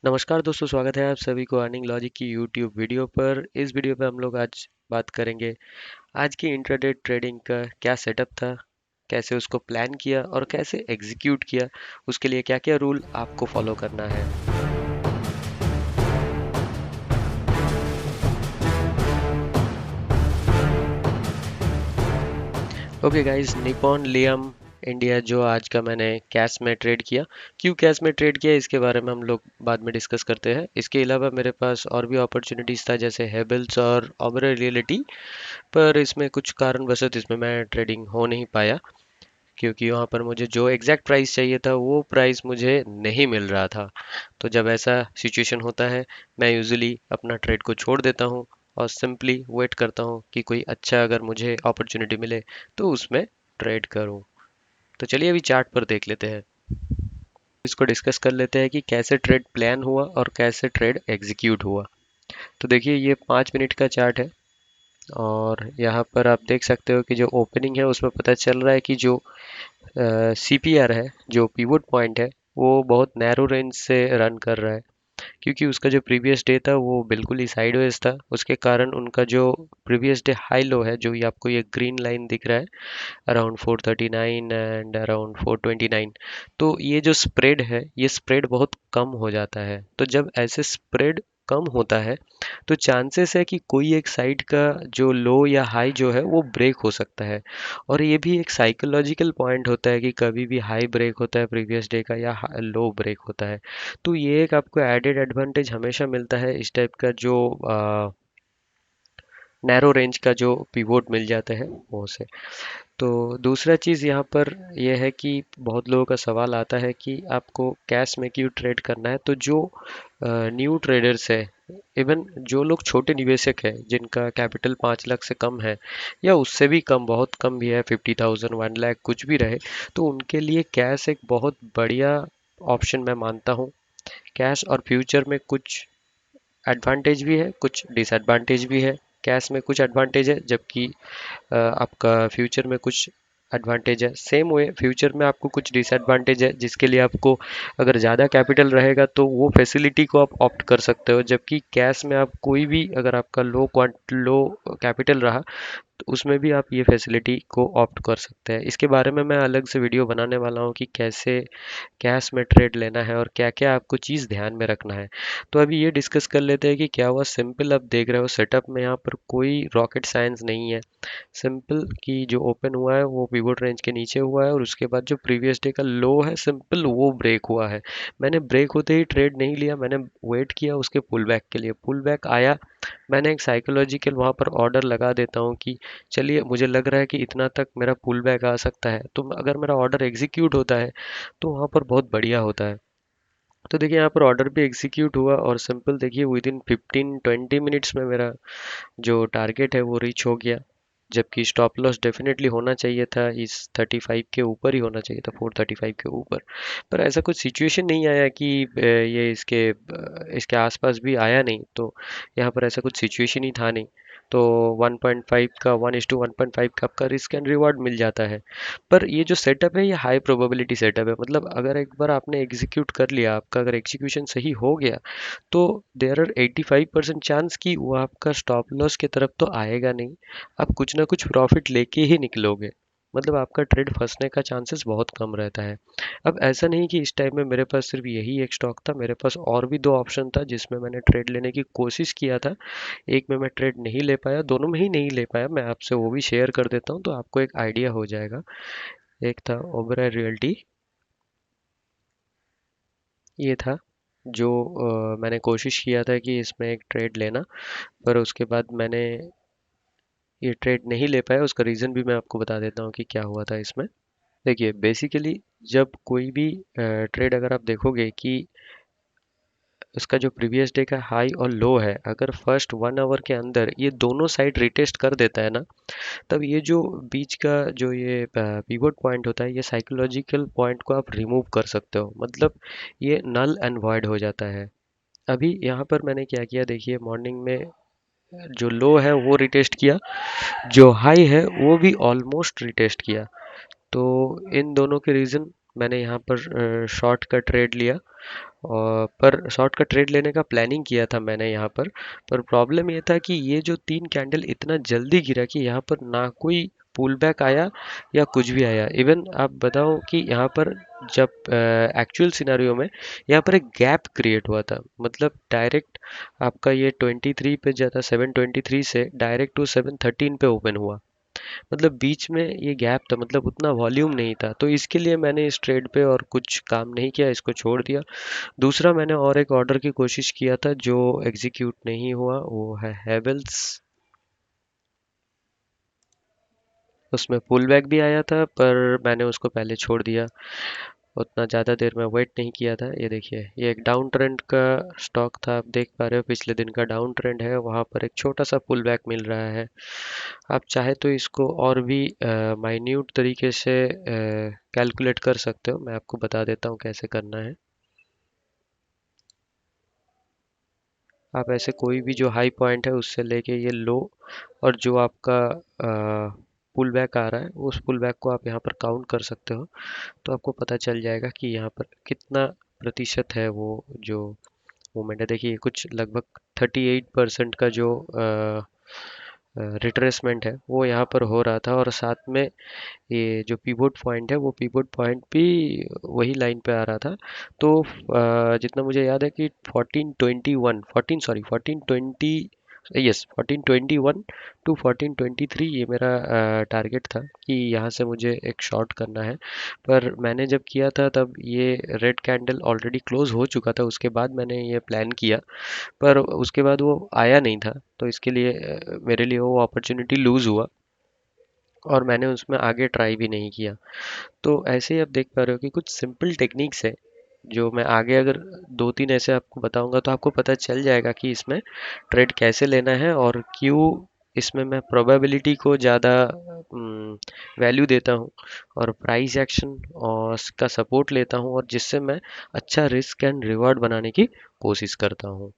नमस्कार दोस्तों, स्वागत है आप सभी को अर्निंग लॉजिक की यूट्यूब वीडियो पर। इस वीडियो पे हम लोग आज बात करेंगे आज की इंट्राडे ट्रेडिंग का क्या सेटअप था, कैसे उसको प्लान किया और कैसे एग्जीक्यूट किया, उसके लिए क्या क्या रूल आपको फॉलो करना है। Okay guys, Nippon Liam India जो आज का मैंने कैश में ट्रेड किया। क्यों कैश में ट्रेड किया इसके बारे में हम लोग बाद में डिस्कस करते हैं। इसके अलावा मेरे पास और भी अपॉर्चुनिटीज़ था जैसे हेबल्स और ओबेरॉय रियलिटी, पर इसमें कुछ कारणवशत इसमें मैं ट्रेडिंग हो नहीं पाया, क्योंकि वहाँ पर मुझे जो एग्जैक्ट प्राइस चाहिए था वो प्राइस मुझे नहीं मिल रहा था। तो जब ऐसा सिचुएशन होता है, मैं यूजुअली अपना ट्रेड को छोड़ देता हूँ और सिंपली वेट करता हूँ कि कोई अच्छा अगर मुझे अपॉर्चुनिटी मिले तो उसमें ट्रेड करूँ। तो चलिए अभी चार्ट पर देख लेते हैं। इसको डिस्कस कर लेते हैं कि कैसे ट्रेड प्लान हुआ और कैसे ट्रेड एग्जीक्यूट हुआ। तो देखिए, ये 5 मिनट का चार्ट है और यहाँ पर आप देख सकते हो कि जो ओपनिंग है उसमें पता चल रहा है कि जो सीपीआर है, जो पिवोट पॉइंट है, वो बहुत नैरो रेंज से रन कर रहा है, क्योंकि उसका जो प्रीवियस डे था वो बिल्कुल ही साइडवेज था। उसके कारण उनका जो प्रीवियस डे हाई लो है, जो ये आपको ये ग्रीन लाइन दिख रहा है अराउंड 439 एंड अराउंड 429, तो ये जो स्प्रेड है ये स्प्रेड बहुत कम हो जाता है। तो जब ऐसे स्प्रेड कम होता है तो चांसेस है कि कोई एक साइड का जो लो या हाई जो है वो ब्रेक हो सकता है। और ये भी एक साइकोलॉजिकल पॉइंट होता है कि कभी भी हाई ब्रेक होता है प्रीवियस डे का या लो ब्रेक होता है। तो ये एक आपको एडेड एडवांटेज हमेशा मिलता है इस टाइप का जो नैरो रेंज का जो पिवोट मिल जाता है वो से। तो दूसरा चीज़ यहाँ पर यह है कि बहुत लोगों का सवाल आता है कि आपको कैश में क्यों ट्रेड करना है। तो जो न्यू ट्रेडर्स है, इवन जो लोग छोटे निवेशक हैं जिनका कैपिटल 5 लाख से कम है या उससे भी कम, बहुत कम भी है, 50,000 1 लाख कुछ भी रहे, तो उनके लिए कैश एक बहुत बढ़िया ऑप्शन मैं मानता हूँ। कैश और फ्यूचर में कुछ एडवांटेज भी है, कुछ डिसएडवांटेज भी है। कैश में कुछ एडवांटेज है जबकि आपका फ्यूचर में कुछ एडवांटेज है। सेम वे फ्यूचर में आपको कुछ डिसएडवांटेज है, जिसके लिए आपको अगर ज़्यादा कैपिटल रहेगा तो वो फैसिलिटी को आप ऑप्ट कर सकते हो, जबकि कैश में आप कोई भी, अगर आपका लो कैपिटल रहा तो उसमें भी आप ये फैसिलिटी को ऑप्ट कर सकते हैं। इसके बारे में मैं अलग से वीडियो बनाने वाला हूँ कि कैसे कैश में ट्रेड लेना है और क्या क्या आपको चीज़ ध्यान में रखना है। तो अभी ये डिस्कस कर लेते हैं कि क्या हुआ। सिंपल, आप देख रहे हो सेटअप में यहाँ पर कोई रॉकेट साइंस नहीं है। सिंपल कि जो ओपन हुआ है वो पिवोट रेंज के नीचे हुआ है और उसके बाद जो प्रीवियस डे का लो है सिंपल वो ब्रेक हुआ है। मैंने ब्रेक होते ही ट्रेड नहीं लिया, मैंने वेट किया उसके पुल बैक के लिए। पुल बैक आया, मैंने एक साइकोलॉजिकल वहाँ पर ऑर्डर लगा देता हूँ कि चलिए मुझे लग रहा है कि इतना तक मेरा पुल बैक आ सकता है, तो अगर मेरा ऑर्डर एग्जीक्यूट होता है तो वहाँ पर बहुत बढ़िया होता है। तो देखिए यहाँ पर ऑर्डर भी एग्जीक्यूट हुआ और सिंपल देखिए विद इन 15-20 मिनट्स में मेरा जो टारगेट है वो रीच हो गया। जबकि स्टॉप लॉस डेफिनेटली होना चाहिए था, इस 35 के ऊपर ही होना चाहिए था, 435 के ऊपर। पर ऐसा कुछ सिचुएशन नहीं आया कि ये इसके आसपास भी आया नहीं, तो यहाँ पर ऐसा कुछ सिचुएशन ही था नहीं। तो 1.5 का 1:1.5 का आपका रिस्क एंड रिवॉर्ड मिल जाता है। पर ये जो सेटअप है ये हाई प्रोबेबिलिटी सेटअप है, मतलब अगर एक बार आपने एग्जीक्यूट कर लिया, आपका अगर एग्जीक्यूशन सही हो गया तो देयर आर 85% चांस कि वो आपका स्टॉप लॉस की तरफ तो आएगा नहीं, आप कुछ ना कुछ प्रॉफिट लेके ही निकलोगे। मतलब आपका ट्रेड फंसने का चांसेस बहुत कम रहता है। अब ऐसा नहीं कि इस टाइम में मेरे पास सिर्फ यही एक स्टॉक था, मेरे पास और भी दो ऑप्शन था जिसमें मैंने ट्रेड लेने की कोशिश किया था। एक में मैं ट्रेड नहीं ले पाया, दोनों में ही नहीं ले पाया। मैं आपसे वो भी शेयर कर देता हूँ तो आपको एक आइडिया हो जाएगा। एक था ओबेरॉय रियल्टी, ये था जो मैंने कोशिश किया था कि इसमें एक ट्रेड लेना, पर उसके बाद मैंने ये ट्रेड नहीं ले पाया। उसका रीज़न भी मैं आपको बता देता हूँ कि क्या हुआ था इसमें। देखिए बेसिकली, जब कोई भी ट्रेड अगर आप देखोगे कि उसका जो प्रीवियस डे का हाई और लो है, अगर फर्स्ट 1 आवर के अंदर ये दोनों साइड रिटेस्ट कर देता है ना, तब ये जो बीच का जो ये पिवट पॉइंट होता है, ये साइकोलॉजिकल पॉइंट को आप रिमूव कर सकते हो, मतलब ये नल एंड वॉइड हो जाता है। अभी यहाँ पर मैंने क्या किया, देखिए मॉर्निंग में जो लो है वो रिटेस्ट किया, जो हाई है वो भी ऑलमोस्ट रिटेस्ट किया। तो इन दोनों के रीज़न मैंने यहाँ पर शॉर्ट का ट्रेड लिया और पर शॉर्ट का ट्रेड लेने का प्लानिंग किया था मैंने यहाँ पर प्रॉब्लम ये था कि ये जो तीन कैंडल इतना जल्दी गिरा कि यहाँ पर ना कोई पुल बैक आया या कुछ भी आया। इवन आप बताओ कि यहाँ पर जब एक्चुअल सिनेरियो में यहाँ पर एक गैप क्रिएट हुआ था, मतलब डायरेक्ट आपका ये 23 पे जाता, 723 से डायरेक्ट टू 713 पे ओपन हुआ। मतलब बीच में ये गैप था, मतलब उतना वॉल्यूम नहीं था, तो इसके लिए मैंने इस ट्रेड पे और कुछ काम नहीं किया, इसको छोड़ दिया। दूसरा मैंने और एक ऑर्डर की कोशिश किया था जो एग्जीक्यूट नहीं हुआ, वो है हेवल्स। उसमें पुल बैक भी आया था पर मैंने उसको पहले छोड़ दिया, उतना ज़्यादा देर में वेट नहीं किया था। ये देखिए, ये एक डाउन ट्रेंड का स्टॉक था, आप देख पा रहे हो पिछले दिन का डाउन ट्रेंड है, वहाँ पर एक छोटा सा पुल बैक मिल रहा है। आप चाहे तो इसको और भी माइन्यूट तरीके से कैलकुलेट कर सकते हो, मैं आपको बता देता हूँ कैसे करना है। आप ऐसे कोई भी जो हाई पॉइंट है उससे लेके ये लो, और जो आपका पुल बैक आ रहा है उस पुल बैक को आप यहाँ पर काउंट कर सकते हो। तो आपको पता चल जाएगा कि यहाँ पर कितना प्रतिशत है वो जो मूवमेंट है। देखिए कुछ लगभग 38% का जो रिट्रेसमेंट है वो यहाँ पर हो रहा था, और साथ में ये जो पिवोट पॉइंट है वो पिवोट पॉइंट भी वही लाइन पे आ रहा था। तो जितना मुझे याद है कि 1421 14 सॉरी 1420, यस 1421 टू 1423 ये मेरा टारगेट था कि यहाँ से मुझे एक शॉर्ट करना है। पर मैंने जब किया था तब ये रेड कैंडल ऑलरेडी क्लोज हो चुका था, उसके बाद मैंने ये प्लान किया, पर उसके बाद वो आया नहीं था, तो इसके लिए मेरे लिए वो अपॉर्चुनिटी लूज़ हुआ और मैंने उसमें आगे ट्राई भी नहीं किया। तो ऐसे ही आप देख पा रहे हो कि कुछ सिंपल टेक्निक्स है जो मैं आगे अगर दो तीन ऐसे आपको बताऊंगा तो आपको पता चल जाएगा कि इसमें ट्रेड कैसे लेना है और क्यों इसमें मैं प्रोबेबिलिटी को ज़्यादा वैल्यू देता हूँ और प्राइस एक्शन और इसका सपोर्ट लेता हूँ, और जिससे मैं अच्छा रिस्क एंड रिवॉर्ड बनाने की कोशिश करता हूँ।